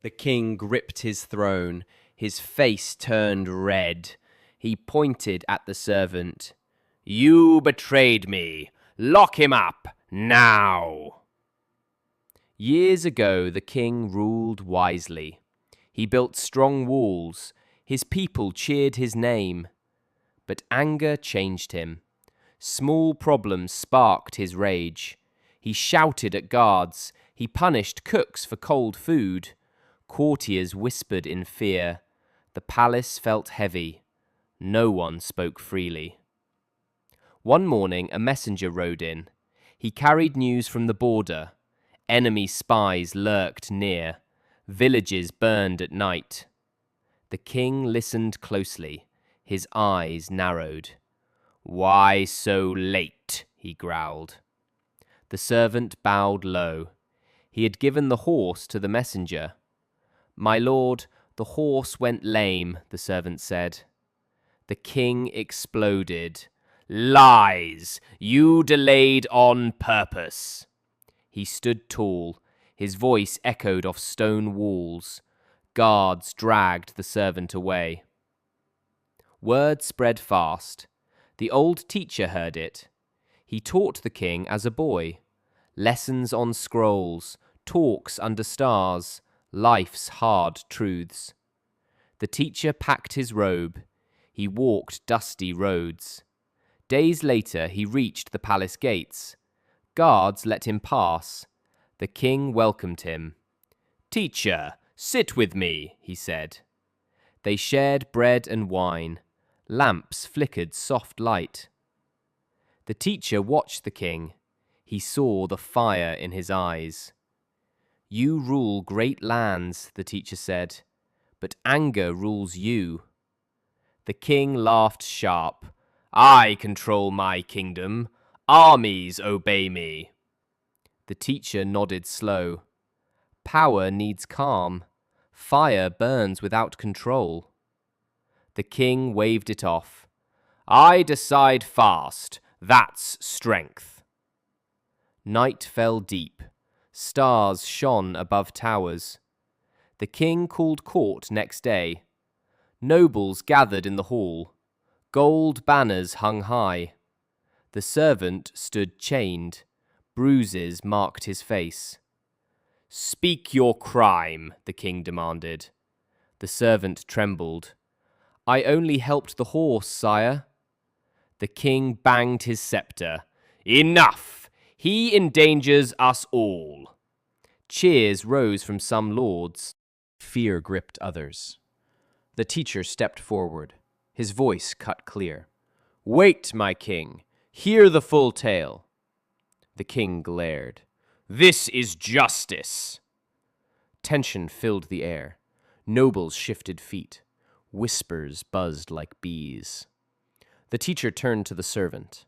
The king gripped his throne, his face turned red. He pointed at the servant. "You betrayed me. Lock him up, now!" Years ago, the king ruled wisely. He built strong walls. His people cheered his name. But anger changed him. Small problems sparked his rage. He shouted at guards. He punished cooks for cold food. Courtiers whispered in fear. The palace felt heavy. No one spoke freely. One morning, a messenger rode in. He carried news from the border. Enemy spies lurked near. Villages burned at night. The king listened closely. His eyes narrowed. "Why so late?" he growled. The servant bowed low. He had given the horse to the messenger. "My lord, the horse went lame," the servant said. The king exploded. "Lies! You delayed on purpose." He stood tall. His voice echoed off stone walls. Guards dragged the servant away. Word spread fast. The old teacher heard it. He taught the king as a boy. Lessons on scrolls, talks under stars, life's hard truths. The teacher packed his robe. He walked dusty roads. Days later, he reached the palace gates. Guards let him pass. The king welcomed him. "Teacher, sit with me," he said. They shared bread and wine. Lamps flickered soft light. The teacher watched the king. He saw the fire in his eyes. "You rule great lands," the teacher said, "but anger rules you." The king laughed sharp. "I control my kingdom. Armies obey me." The teacher nodded slow. Power needs calm. Fire burns without control. The king waved it off. "I decide fast. That's strength." Night fell deep. Stars shone above towers. The king called court next day. Nobles gathered in the hall. Gold banners hung high. The servant stood chained. Bruises marked his face. "Speak your crime," the king demanded. The servant trembled. "I only helped the horse, sire." The king banged his scepter. "Enough! He endangers us all." Cheers rose from some lords. Fear gripped others. The teacher stepped forward. His voice cut clear. "Wait, my king. Hear the full tale." The king glared. "This is justice." Tension filled the air. Nobles shifted feet. Whispers buzzed like bees. The teacher turned to the servant.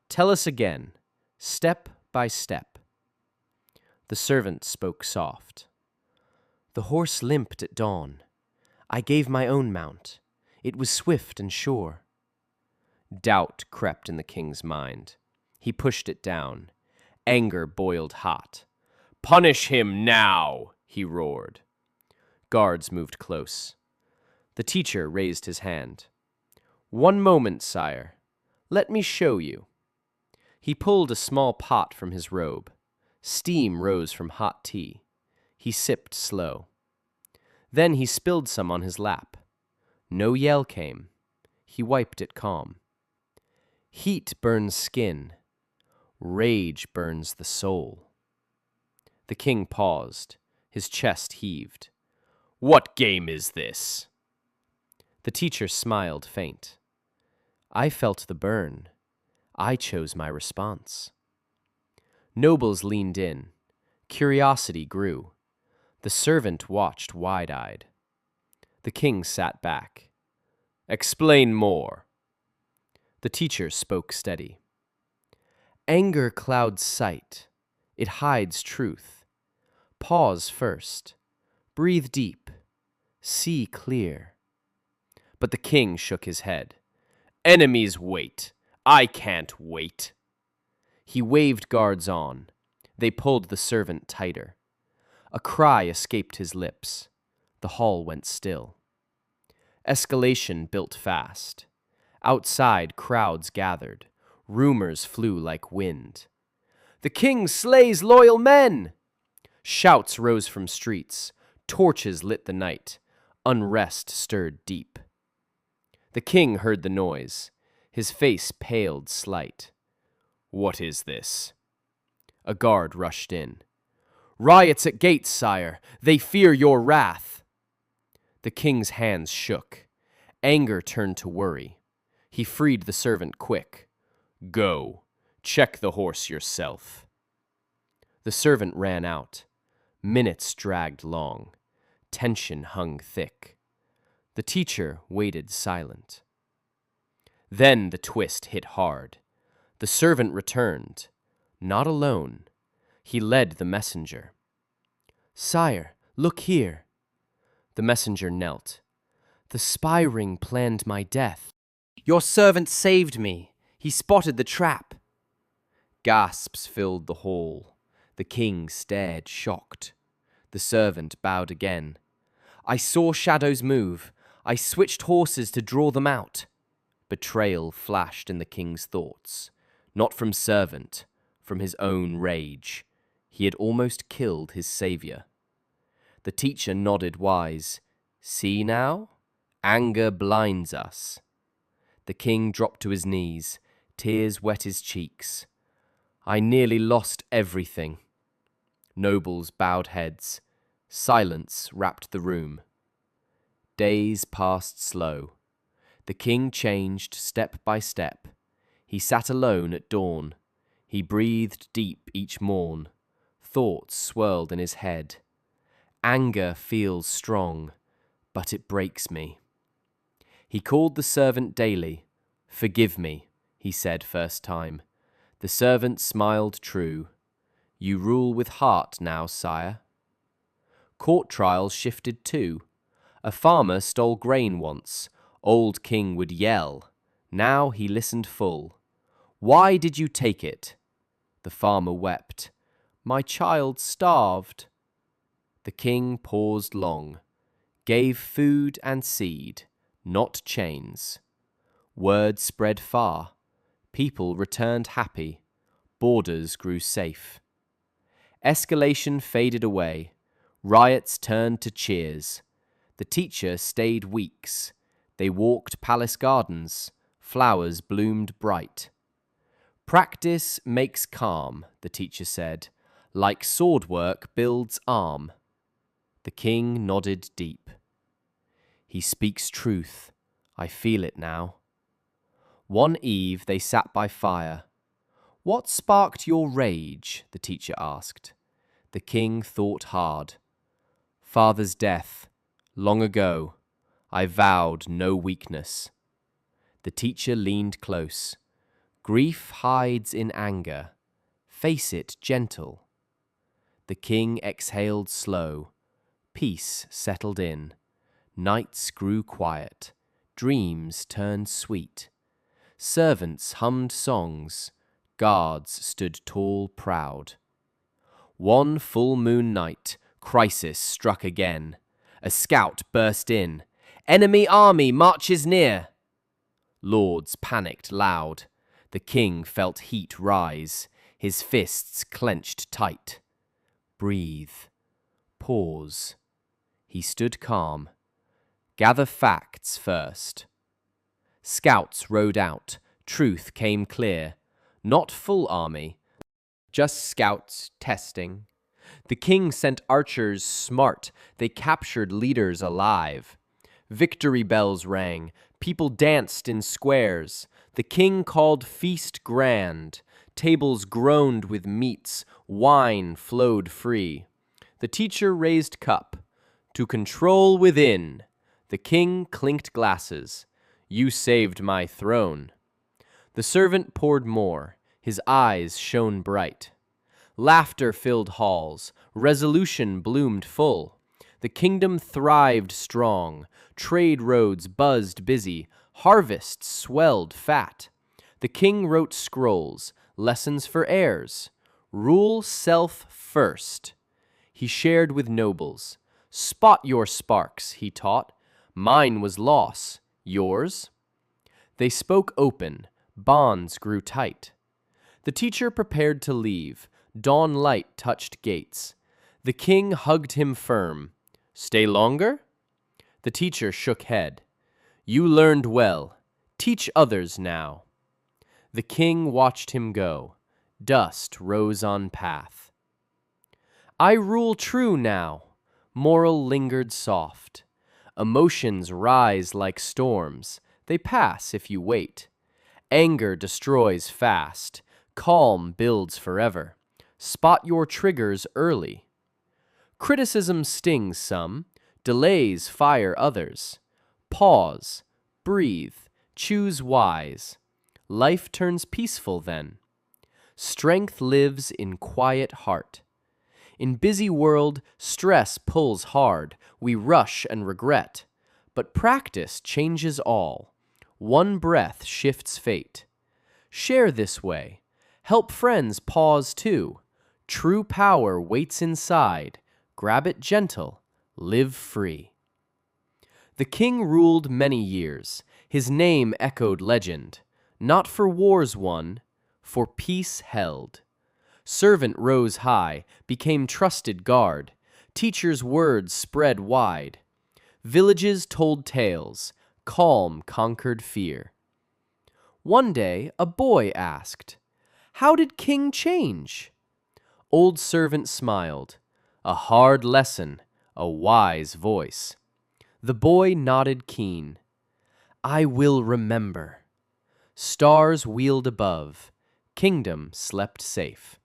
"Tell us again, step by step." The servant spoke soft. "The horse limped at dawn. I gave my own mount. It was swift and sure." Doubt crept in the king's mind. He pushed it down. Anger boiled hot. "Punish him now!" he roared. Guards moved close. The teacher raised his hand. "One moment, sire. Let me show you." He pulled a small pot from his robe. Steam rose from hot tea. He sipped slow. Then he spilled some on his lap. No yell came. He wiped it calm. Heat burns skin. Rage burns the soul. The king paused. His chest heaved. "What game is this?" The teacher smiled faint. "I felt the burn. I chose my response." Nobles leaned in. Curiosity grew. The servant watched wide-eyed. The king sat back. "Explain more." The teacher spoke steady. "Anger clouds sight. It hides truth. Pause first. Breathe deep. See clear." But the king shook his head. "Enemies wait. I can't wait." He waved guards on. They pulled the servant tighter. A cry escaped his lips. The hall went still. Escalation built fast. Outside, crowds gathered. Rumors flew like wind. "The king slays loyal men!" Shouts rose from streets. Torches lit the night. Unrest stirred deep. The king heard the noise. His face paled slight. "What is this?" A guard rushed in. "Riots at gates, sire. They fear your wrath." The king's hands shook. Anger turned to worry. He freed the servant quick. "Go, check the horse yourself." The servant ran out. Minutes dragged long. Tension hung thick. The teacher waited silent. Then the twist hit hard. The servant returned. Not alone. He led the messenger. "Sire, look here." The messenger knelt. "The spy ring planned my death. Your servant saved me. He spotted the trap." Gasps filled the hall. The king stared shocked. The servant bowed again. "I saw shadows move. I switched horses to draw them out." Betrayal flashed in the king's thoughts. Not from servant, from his own rage. He had almost killed his savior. The teacher nodded wise. "See now? Anger blinds us." The king dropped to his knees. Tears wet his cheeks. "I nearly lost everything." Nobles bowed heads. Silence wrapped the room. Days passed slow. The king changed step by step. He sat alone at dawn. He breathed deep each morn. Thoughts swirled in his head. Anger feels strong, but it breaks me. He called the servant daily. "Forgive me," he said first time. The servant smiled true. "You rule with heart now, sire." Court trials shifted too. A farmer stole grain once. Old king would yell. Now he listened full. "Why did you take it?" The farmer wept. "My child starved." The king paused long. Gave food and seed, not chains. Word spread far. People returned happy. Borders grew safe. Escalation faded away. Riots turned to cheers. The teacher stayed weeks. They walked palace gardens. Flowers bloomed bright. "Practice makes calm," the teacher said. "Like sword work builds arm." The king nodded deep. He speaks truth. I feel it now. One eve they sat by fire. "What sparked your rage?" the teacher asked. The king thought hard. "Father's death. Long ago. I vowed no weakness." The teacher leaned close. "Grief hides in anger. Face it gentle." The king exhaled slow. Peace settled in. Nights grew quiet. Dreams turned sweet. Servants hummed songs. Guards stood tall, proud. One full moon night, crisis struck again. A scout burst in. "Enemy army marches near." Lords panicked loud. The king felt heat rise. His fists clenched tight. Breathe. Pause. He stood calm. Gather facts first. Scouts rode out. Truth came clear. Not full army, just scouts testing. The king sent archers smart. They captured leaders alive. Victory bells rang. People danced in squares. The king called feast grand. Tables groaned with meats. Wine flowed free. The teacher raised cup. To control within. The king clinked glasses. "You saved my throne." The servant poured more. His eyes shone bright. Laughter filled halls. Resolution bloomed full. The kingdom thrived strong. Trade roads buzzed busy. Harvests swelled fat. The king wrote scrolls. Lessons for heirs. Rule self first. he shared with nobles. Spot your sparks, he taught. Mine was loss, yours? They spoke open, bonds grew tight. The teacher prepared to leave. Dawn light touched gates. The king hugged him firm. Stay longer? The teacher shook head. You learned well. Teach others now. The king watched him go. Dust rose on path. I rule true now. Moral lingered soft. Emotions rise like storms. They pass if you wait. Anger destroys fast. Calm builds forever. Spot your triggers early. Criticism stings some. Delays fire others. Pause. Breathe. Choose wise. Life turns peaceful then. Strength lives in quiet heart. In busy world, stress pulls hard. We rush and regret. But practice changes all. One breath shifts fate. Share this way. Help friends pause too. True power waits inside. Grab it gentle. Live free. The king ruled many years. His name echoed legend. Not for wars won, for peace held. Servant rose high, became trusted guard. Teacher's words spread wide. Villages told tales. Calm conquered fear. One day a boy asked, How did king change? Old servant smiled. A hard lesson, a wise voice. The boy nodded keen. I will remember. Stars wheeled above. Kingdom slept safe.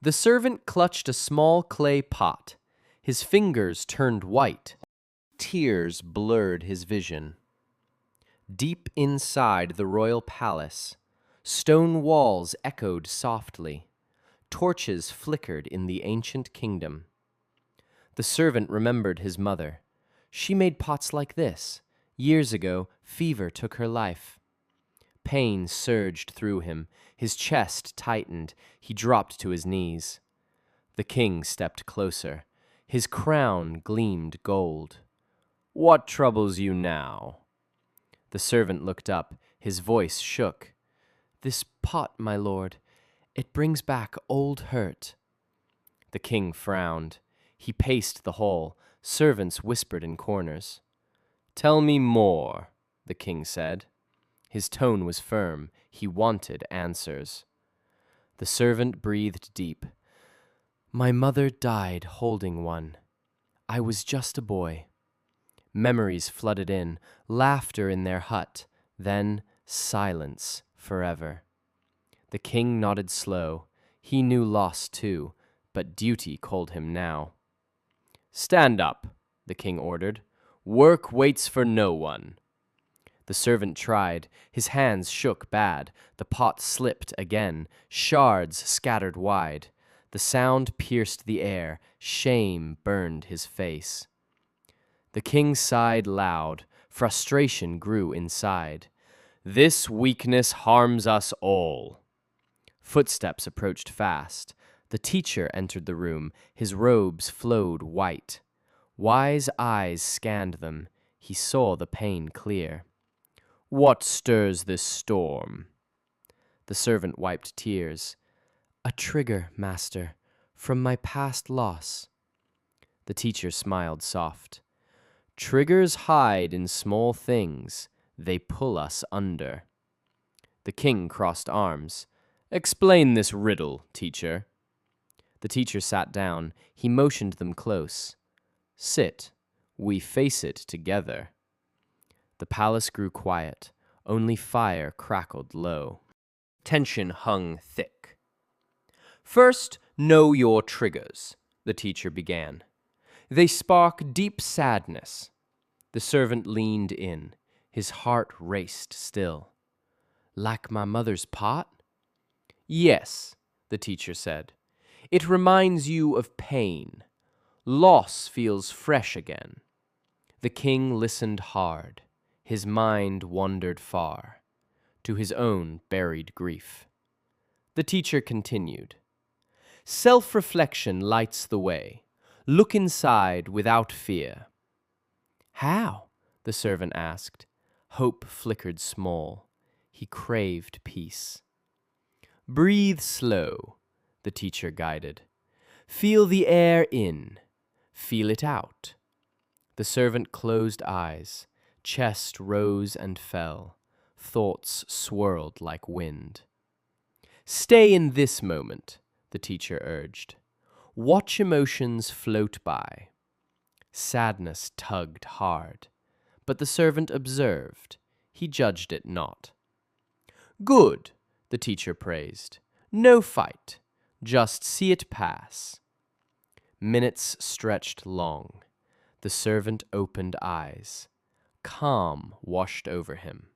The servant clutched a small clay pot. His fingers turned white. Tears blurred his vision. Deep inside the royal palace, stone walls echoed softly. Torches flickered in the ancient kingdom. The servant remembered his mother. She made pots like this. Years ago, fever took her life. Pain surged through him. His chest tightened. He dropped to his knees. The king stepped closer. His crown gleamed gold. What troubles you now? The servant looked up. His voice shook. This pot, my lord, it brings back old hurt. The king frowned. He paced the hall. Servants whispered in corners. Tell me more, the king said. His tone was firm. He wanted answers. The servant breathed deep. My mother died holding one. I was just a boy. Memories flooded in, laughter in their hut, then silence forever. The king nodded slow. He knew loss too, but duty called him now. Stand up, the king ordered. Work waits for no one. The servant tried. His hands shook bad. The pot slipped again. Shards scattered wide. The sound pierced the air. Shame burned his face. The king sighed loud. Frustration grew inside. This weakness harms us all. Footsteps approached fast. The teacher entered the room. His robes flowed white. Wise eyes scanned them. He saw the pain clear. What stirs this storm? The servant wiped tears. A trigger, master, from my past loss. The teacher smiled soft. Triggers hide in small things. They pull us under. The king crossed arms. Explain this riddle, teacher. The teacher sat down. He motioned them close. Sit. We face it together. The palace grew quiet. Only fire crackled low. Tension hung thick. First, know your triggers, the teacher began. They spark deep sadness. The servant leaned in. His heart raced still. Like my mother's pot? Yes, the teacher said. It reminds you of pain. Loss feels fresh again. The king listened hard. His mind wandered far, to his own buried grief. The teacher continued. Self-reflection lights the way. Look inside without fear. How? The servant asked. Hope flickered small. He craved peace. Breathe slow, the teacher guided. Feel the air in. Feel it out. The servant closed eyes. Chest rose and fell. Thoughts swirled like wind. Stay in this moment, the teacher urged. Watch emotions float by. Sadness tugged hard, but the servant observed. He judged it not. Good, the teacher praised. No fight, just see it pass. Minutes stretched long. The servant opened eyes. Calm washed over him.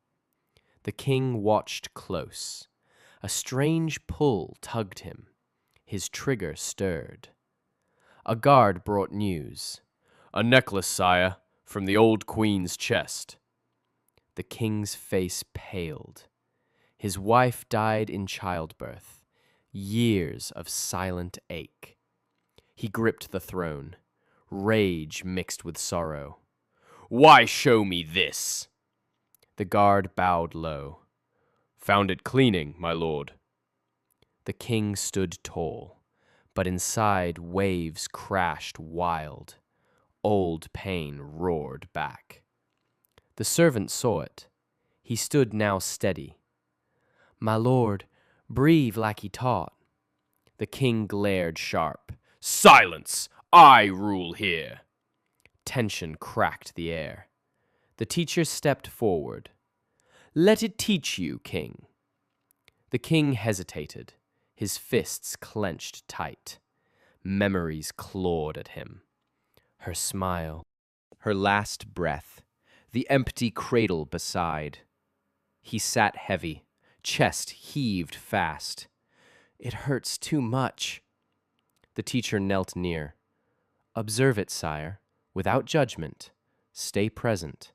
The king watched close. A strange pull tugged him. His trigger stirred. A guard brought news. A necklace, sire, from the old queen's chest. The king's face paled. His wife died in childbirth. Years of silent ache. He gripped the throne. Rage mixed with sorrow. Why show me this? The guard bowed low. Found it cleaning, my lord. The king stood tall, but inside waves crashed wild. Old pain roared back. The servant saw it. He stood now steady. My lord, breathe like he taught. The king glared sharp. Silence! I rule here. Tension cracked the air. The teacher stepped forward. Let it teach you, king. The king hesitated, his fists clenched tight. Memories clawed at him. Her smile, her last breath, the empty cradle beside. He sat heavy, chest heaved fast. It hurts too much. The teacher knelt near. Observe it, sire, without judgment. Stay present.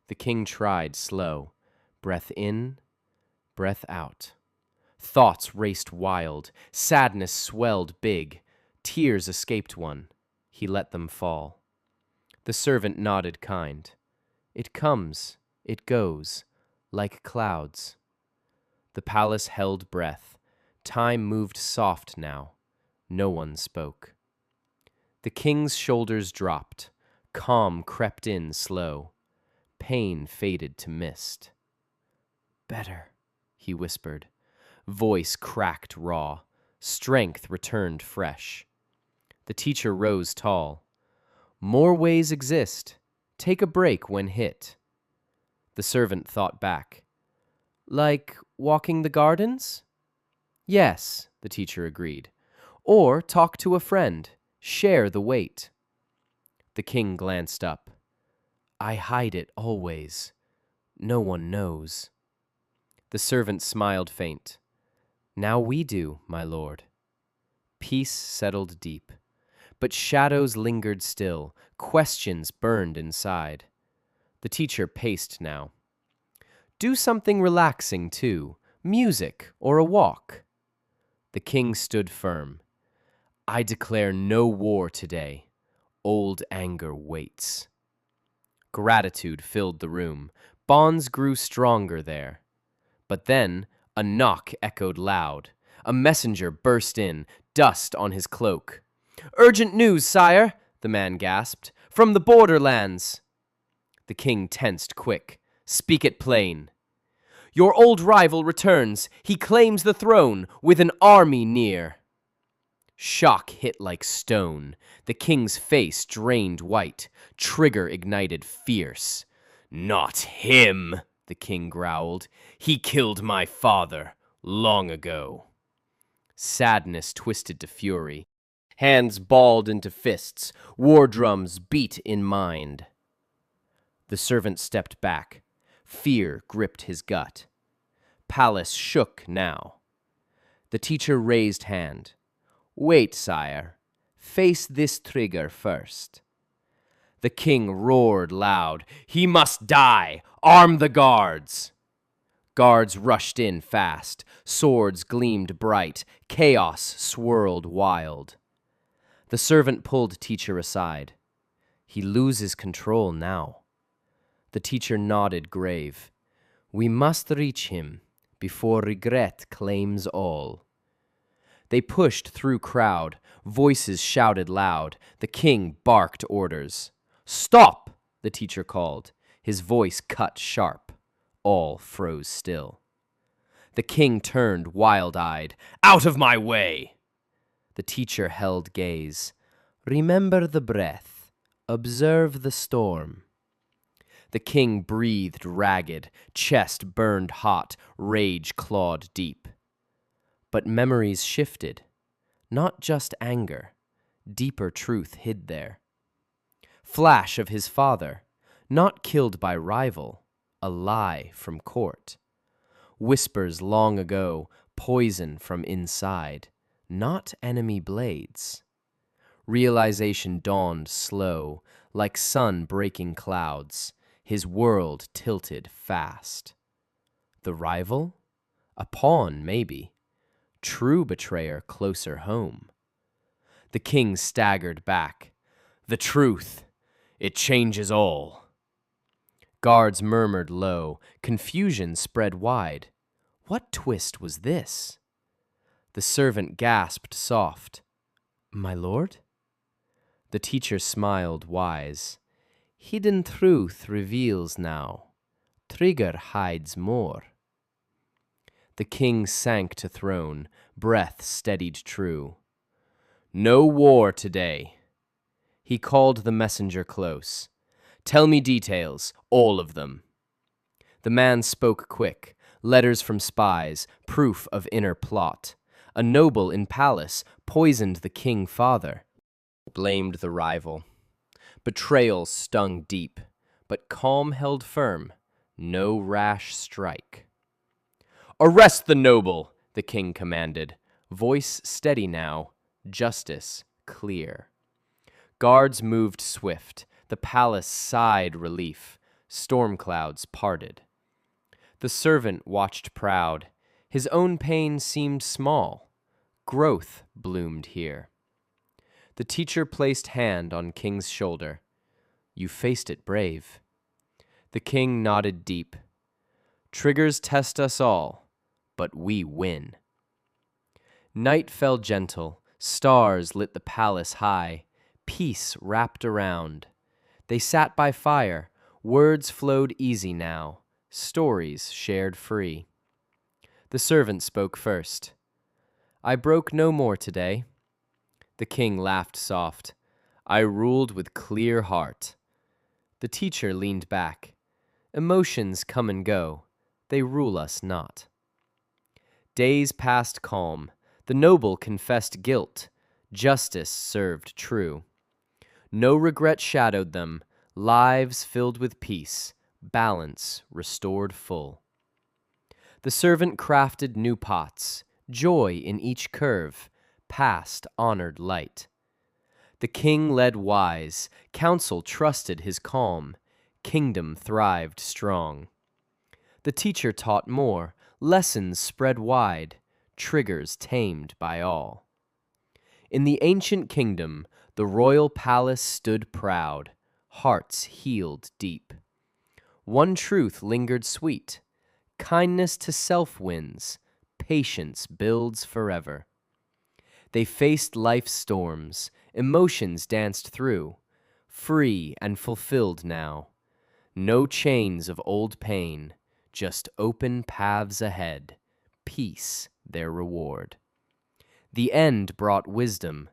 The king tried slow. Breath in, breath out. Thoughts raced wild. Sadness swelled big. Tears escaped one. He let them fall. The servant nodded kind. It comes, it goes, like clouds. The palace held breath. Time moved soft now. No one spoke. The king's shoulders dropped. Calm crept in slow. Pain faded to mist. Better, he whispered. Voice cracked raw. Strength returned fresh. The teacher rose tall. More ways exist. Take a break when hit. The servant thought back. Like walking the gardens? Yes, the teacher agreed. Or talk to a friend. Share the weight. The king glanced up. I hide it always. No one knows. The servant smiled faint. Now we do, my lord. Peace settled deep. But shadows lingered still. Questions burned inside. The teacher paced now. Do something relaxing, too. Music or a walk. The king stood firm. I declare no war today. Old anger waits. Gratitude filled the room. Bonds grew stronger there. But then a knock echoed loud. A messenger burst in, dust on his cloak. Urgent news, sire, the man gasped. From the borderlands. The king tensed quick. Speak it plain. Your old rival returns. He claims the throne with an army near. Shock hit like stone. The king's face drained white. Trigger ignited fierce. Not him, the king growled. He killed my father long ago. Sadness twisted to fury. Hands balled into fists. War drums beat in mind. The servant stepped back. Fear gripped his gut. Palace shook now. The teacher raised hand. Wait, sire. Face this trigger first. The king roared loud. He must die. Arm the guards. Guards rushed in fast, swords gleamed bright, chaos swirled wild. The servant pulled teacher aside. He loses control now. The teacher nodded grave. We must reach him before regret claims all. They pushed through crowd, voices shouted loud. The king barked orders. Stop, the teacher called, his voice cut sharp. All froze still. The king turned wild-eyed. Out of my way! The teacher held gaze. Remember the breath. Observe the storm. The king breathed ragged, chest burned hot, rage clawed deep. But memories shifted. Not just anger. Deeper truth hid there. Flash of his father, not killed by rival, a lie from court. Whispers long ago, poison from inside, not enemy blades. Realization dawned slow, like sun breaking clouds, his world tilted fast. The rival? A pawn, maybe. True betrayer closer home. The king staggered back. The truth, it changes all. Guards murmured low, confusion spread wide. What twist was this? The servant gasped soft. My lord? The teacher smiled wise. Hidden truth reveals now. Trigger hides more. The king sank to throne, breath steadied true. No war today. He called the messenger close. Tell me details, all of them. The man spoke quick, letters from spies, proof of inner plot. A noble in palace poisoned the king father. Blamed the rival. Betrayal stung deep, but calm held firm. No rash strike. Arrest the noble, the king commanded. Voice steady now, justice clear. Guards moved swift. The palace sighed relief. Storm clouds parted. The servant watched proud. His own pain seemed small. Growth bloomed here. The teacher placed hand on king's shoulder. You faced it brave. The king nodded deep. Triggers test us all, but we win. Night fell gentle. Stars lit the palace high. Peace wrapped around. They sat by fire. Words flowed easy now. Stories shared free. The servant spoke first. I broke no more today. The king laughed soft. I ruled with clear heart. The teacher leaned back. Emotions come and go. They rule us not. Days passed calm. The noble confessed guilt. Justice served true. No regret shadowed them. Lives filled with peace. Balance restored full. The servant crafted new pots. Joy in each curve. Past honored light. The king led wise. Counsel trusted his calm. Kingdom thrived strong. The teacher taught more. Lessons spread wide. Triggers tamed by all. In the ancient kingdom, the royal palace stood proud. Hearts healed deep. One truth lingered sweet. Kindness to self wins. Patience builds forever. They faced life's storms. Emotions danced through. Free and fulfilled now. No chains of old pain. Just open paths ahead. Peace their reward. The end brought wisdom.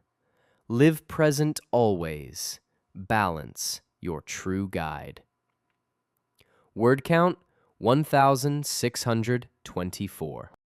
Live present always. Balance your true guide. Word count 1,624.